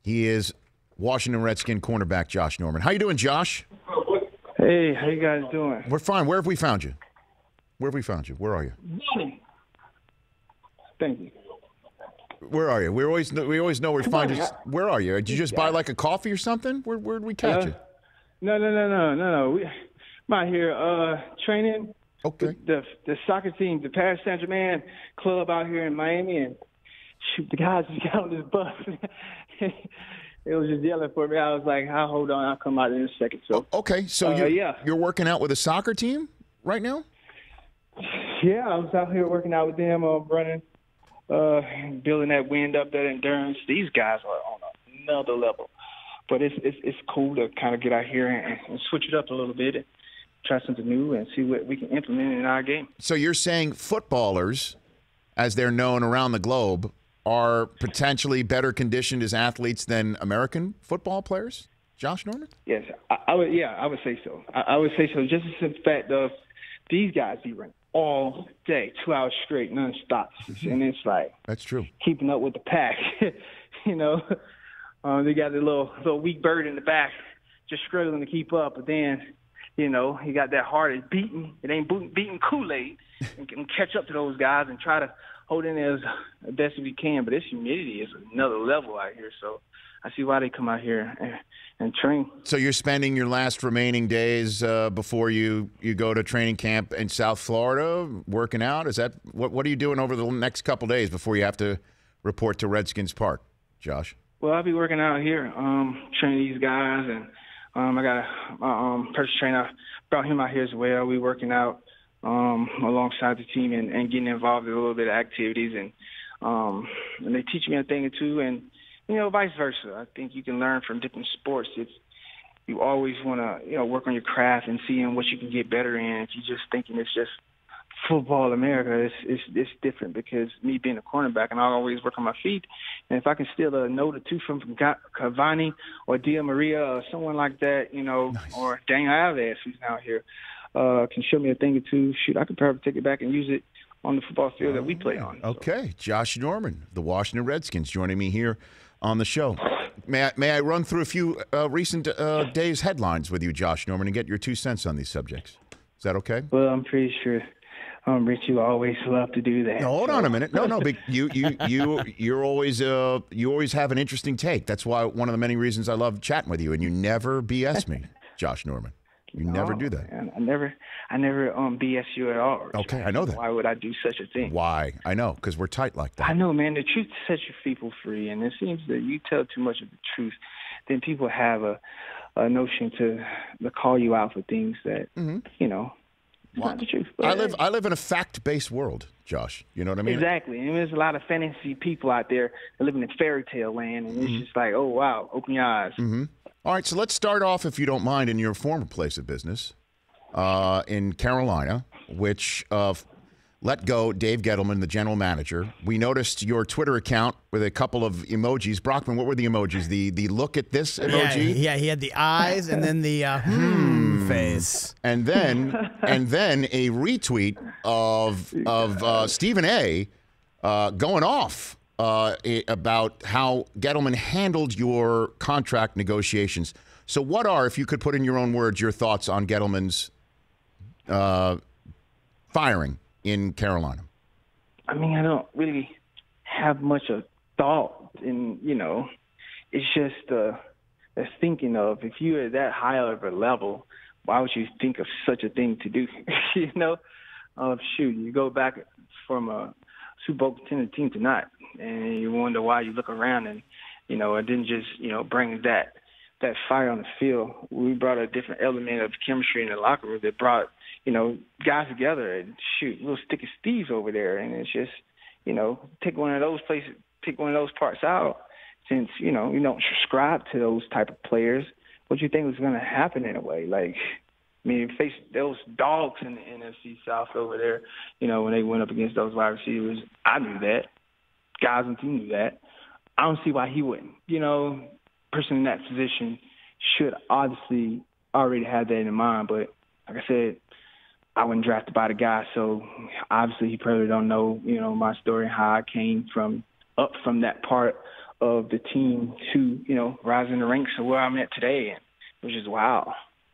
He is Washington Redskin cornerback Josh Norman. How you doing, Josh? Hey, how you guys doing? We're fine. Where have we found you? Where have we found you? Where are you? Thank you. Where are you? We always know where we find you. Where are you? Did you just buy like a coffee or something? Where did we catch you? No. I'm out here training. Okay. The soccer team, the Paris Saint-Germain club out here in Miami, and shoot, the guys just got on this bus. It was just yelling for me. I was like, "I'll hold on. I'll come out in a second." So okay. So you're working out with a soccer team right now? Yeah, I was out here working out with them, running, building that wind up, that endurance. These guys are on another level. But it's cool to kind of get out here and switch it up a little bit and try something new and see what we can implement in our game. So you're saying footballers, as they're known around the globe, are potentially better conditioned as athletes than American football players? Josh Norman? Yes, I would. Yeah, I would say so. I would say so. Just as the fact of these guys be running all day, 2 hours straight, nonstop, and it's like that's true. Keeping up with the pack, you know. They got the little weak bird in the back, just struggling to keep up. But then, you know, he got that heart is beating. It ain't beating Kool-Aid, and can catch up to those guys and try to hold in there as best as we can. But this humidity is another level out here, so I see why they come out here and train. So you're spending your last remaining days before you go to training camp in South Florida working out? Is that what are you doing over the next couple days before you have to report to Redskins Park, Josh? Well, I'll be working out here, training these guys, and I got a personal trainer. Brought him out here as well. We working out alongside the team and getting involved in a little bit of activities, and they teach me a thing or two, and you know, vice versa. I think you can learn from different sports. You always want to work on your craft and seeing what you can get better in. If you're just thinking it's just football America, it's different because me being a cornerback and I always work on my feet, and if I can steal a note or two from Cavani or Dia Maria or someone like that, nice. Or Daniel Alves, who's out here, can show me a thing or two, shoot, I could probably take it back and use it on the football field that we play on. Okay, so. Josh Norman, the Washington Redskins, joining me here on the show. May I run through a few recent days' headlines with you, Josh Norman, and get your 2 cents on these subjects? Is that okay? Well, I'm pretty sure Rich, you always love to do that. No, hold on a minute. No, but you always have an interesting take. That's why one of the many reasons I love chatting with you, and you never BS me, Josh Norman. You never do that. I never BS you at all. Rich. Okay, I know that. Why would I do such a thing? Why? I know, because we're tight like that. I know, man. The truth sets your people free, and it seems that you tell too much of the truth, then people have a notion to call you out for things that not the truth. But I live in a fact-based world, Josh. You know what I mean? Exactly. And there's a lot of fantasy people out there that live in a fairy tale land, and it's just like, oh, wow, open your eyes. Mm-hmm. All right, so let's start off, if you don't mind, in your former place of business in Carolina, which let go Dave Gettleman, the general manager. We noticed your Twitter account with a couple of emojis. Brockman, what were the emojis? The look at this emoji? Yeah, he had the eyes and then the face. And then a retweet of Stephen A. Going off about how Gettleman handled your contract negotiations. So what are, if you could put in your own words, your thoughts on Gettleman's firing in Carolina? I mean, I don't really have much of thought in, it's just the thinking of, if you're at that high of a level, why would you think of such a thing to do? Shoot, you go back from a Super Bowl contender team to not, and you wonder why. You look around and, it didn't just, bring that fire on the field. We brought a different element of chemistry in the locker room that brought, guys together, and shoot, little sticky Steve's over there. And it's just, take one of those parts out, since, you don't subscribe to those type of players. What do you think was going to happen in a way? Like, I mean, face those dogs in the NFC South over there, when they went up against those wide receivers. I knew that. Guys on the team knew that. I don't see why he wouldn't. Person in that position should obviously already have that in mind. But like I said, I wasn't drafted by the guy, so obviously he probably don't know, my story and how I came up from that part of the team to, rise in the ranks of where I'm at today, and which is wild.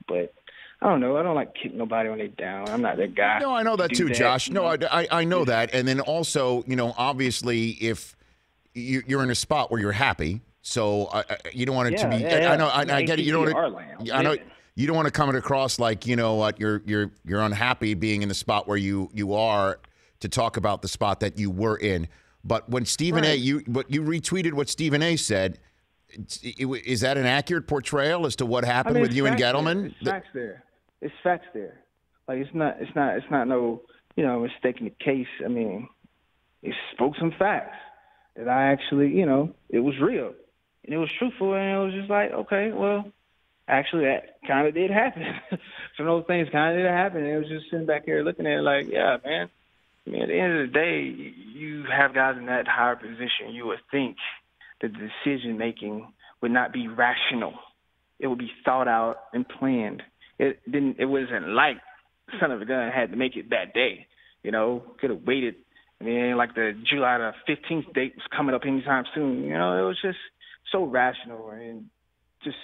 But I don't know. I don't like kicking nobody when they're down. I'm not that guy. No, I know that too, Josh. No, I know that. And then also, obviously, if you're in a spot where you're happy, so you don't want it to be. I know. I get it. You don't want to. I know. You don't want to come across like what you're unhappy being in the spot where you are to talk about the spot that you were in. But when Stephen A. you retweeted what Stephen A. said. Is that an accurate portrayal as to what happened with you and Gettleman? It's facts there. It's facts there. Like it's not no mistaking the case. I mean, it spoke some facts that I actually it was real and it was truthful, and it was just like, okay, well, actually that kind of did happen. Some of those things kind of did happen. And it was just sitting back here looking at it like, yeah, man. I mean, at the end of the day, you have guys in that higher position. You would think the decision-making would not be rational. It would be thought out and planned. It wasn't like son of a gun had to make it that day. Could have waited. I mean, like the July the 15th date was coming up anytime soon. It was just so rational and just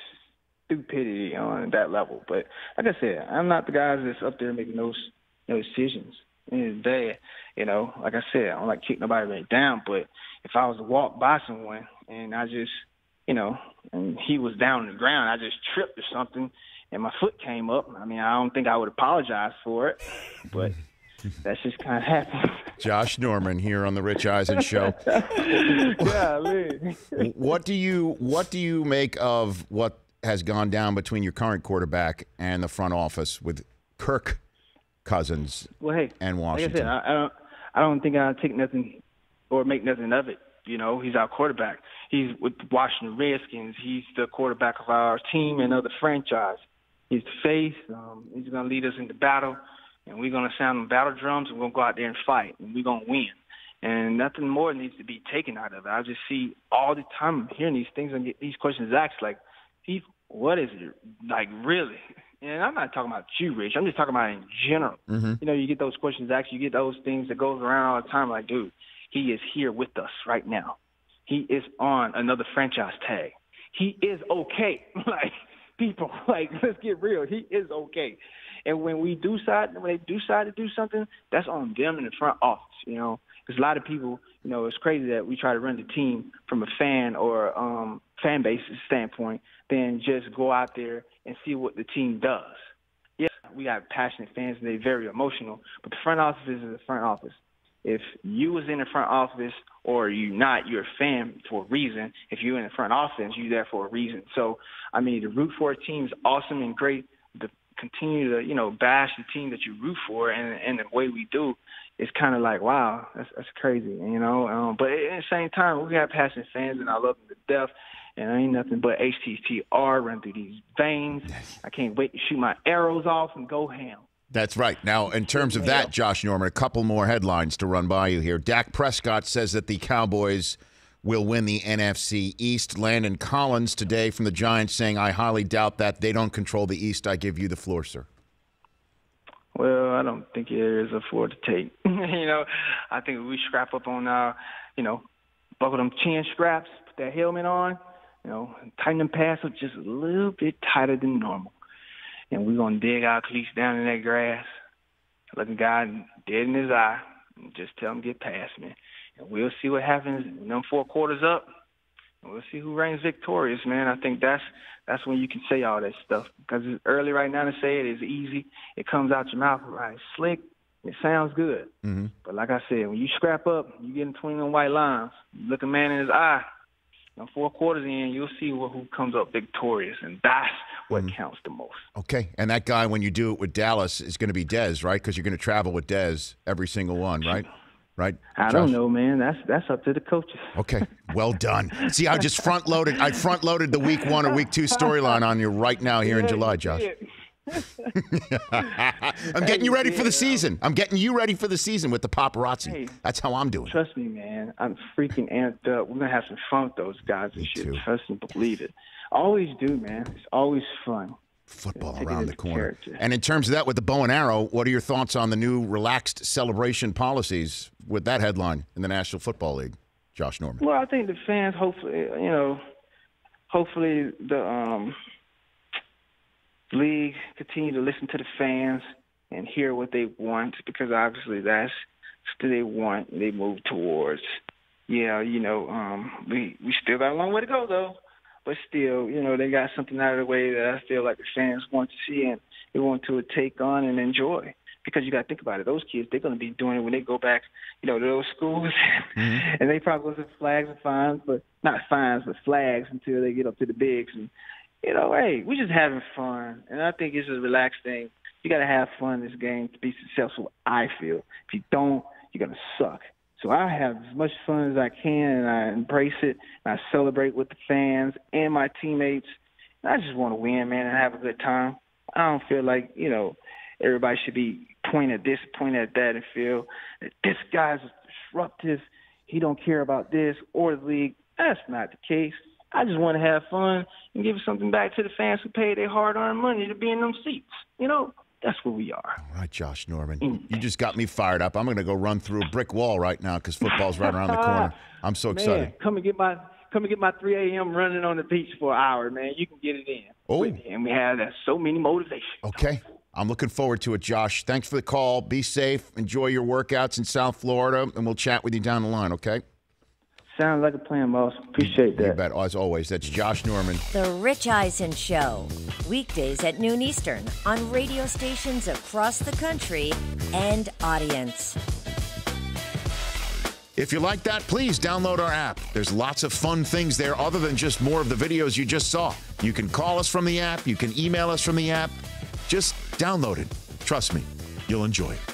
stupidity on that level. But like I said, I'm not the guy that's up there making those decisions. At the end of the day, like I said, I don't like kicking nobody right down, but if I was to walk by someone and I just, and he was down on the ground, I just tripped or something and my foot came up, I mean, I don't think I would apologize for it, but that's just kind of happened. Josh Norman here on the Rich Eisen Show. Golly. What do you make of what has gone down between your current quarterback and the front office with Kirk Cousins and Washington? Like I said, I don't think I'll take nothing or make nothing of it. He's our quarterback. He's with the Washington Redskins. He's the quarterback of our team and of the franchise. He's the face. He's going to lead us into battle, and we're going to sound the battle drums, and we're going to go out there and fight, and we're going to win. And nothing more needs to be taken out of it. I just see all the time hearing these things and get these questions asked like, Steve, what is it? Like, really? And I'm not talking about you, Rich. I'm just talking about in general. Mm-hmm. You get those questions asked. You get those things that goes around all the time like, dude, he is here with us right now. He is on another franchise tag. He is okay. Like, people, let's get real. He is okay. And when they do decide to do something, that's on them in the front office, Because a lot of people, it's crazy that we try to run the team from a fan or fan base standpoint, then just go out there and see what the team does. Yeah, we got passionate fans and they're very emotional, but the front office is the front office. If you was in the front office or you're not, you're a fan for a reason. If you're in the front office, you're there for a reason. So, I mean, to root for a team is awesome and great. To continue to, bash the team that you root for and the way we do, it's kind of like, wow, that's crazy, But at the same time, we have passionate fans, and I love them to death. And I ain't nothing but HTTR run through these veins. I can't wait to shoot my arrows off and go ham. That's right. Now, in terms of that, Josh Norman, a couple more headlines to run by you here. Dak Prescott says that the Cowboys will win the NFC East. Landon Collins today from the Giants saying, I highly doubt that. They don't control the East. I give you the floor, sir. Well, I don't think there is a floor to take. I think we scrap up on our, buckle them chin straps, put that helmet on, tighten them pads up just a little bit tighter than normal. And we're going to dig our cleats down in that grass, look a guy dead in his eye, and just tell him get past me. And we'll see what happens when them 4 quarters up. And we'll see who reigns victorious, man. I think that's when you can say all that stuff. Because it's early right now to say it. It's easy. It comes out your mouth right slick. It sounds good. Mm-hmm. But like I said, when you scrap up, you get in between them white lines, you look a man in his eye, 4 quarters in, you'll see who comes up victorious, and that's what counts the most. Okay, and that guy, when you do it with Dallas, is going to be Dez, right? Because you're going to travel with Dez every single one, right? Right? I don't know, man. That's up to the coaches. Okay, well done. See, I just front-loaded the week 1 or week 2 storyline on you right now here in July, Josh. I'm getting you ready for the season. I'm getting you ready for the season with the paparazzi. Hey, that's how I'm doing. Trust me, man. I'm freaking amped up. We're going to have some fun with those guys and shit. Trust me, believe it. Always do, man. It's always fun. Football around the corner. And in terms of that, with the bow and arrow, what are your thoughts on the new relaxed celebration policies with that headline in the National Football League? Josh Norman? Well, I think the fans, hopefully the league continue to listen to the fans and hear what they want, because obviously that's what they want and they move towards. Yeah, we still got a long way to go, though. But still, they got something out of the way that I feel like the fans want to see and they want to take on and enjoy. Because you got to think about it. Those kids, they're going to be doing it when they go back, to those schools. And they probably go to flags and fines, but not fines, but flags until they get up to the bigs. And, hey, we're just having fun. And I think it's a relaxed thing. You got to have fun in this game to be successful, I feel. If you don't, you're going to suck. So I have as much fun as I can, and I embrace it, and I celebrate with the fans and my teammates. And I just want to win, man, and have a good time. I don't feel like, everybody should be pointing at this, pointing at that, and feel that this guy's disruptive, he don't care about this or the league. That's not the case. I just want to have fun and give something back to the fans who pay their hard-earned money to be in them seats. That's where we are. All right, Josh Norman. You just got me fired up. I'm going to go run through a brick wall right now because football's right around the corner. I'm so excited. Man, come and get my 3 a.m. running on the beach for an hour, man. You can get it in. Oh. And we have that so many motivations. Okay. I'm looking forward to it, Josh. Thanks for the call. Be safe. Enjoy your workouts in South Florida, and we'll chat with you down the line, okay? Sounds like a plan, boss. Appreciate that. You bet. As always, that's Josh Norman. The Rich Eisen Show. Weekdays at noon Eastern on radio stations across the country and audience. If you like that, please download our app. There's lots of fun things there other than just more of the videos you just saw. You can call us from the app. You can email us from the app. Just download it. Trust me, you'll enjoy it.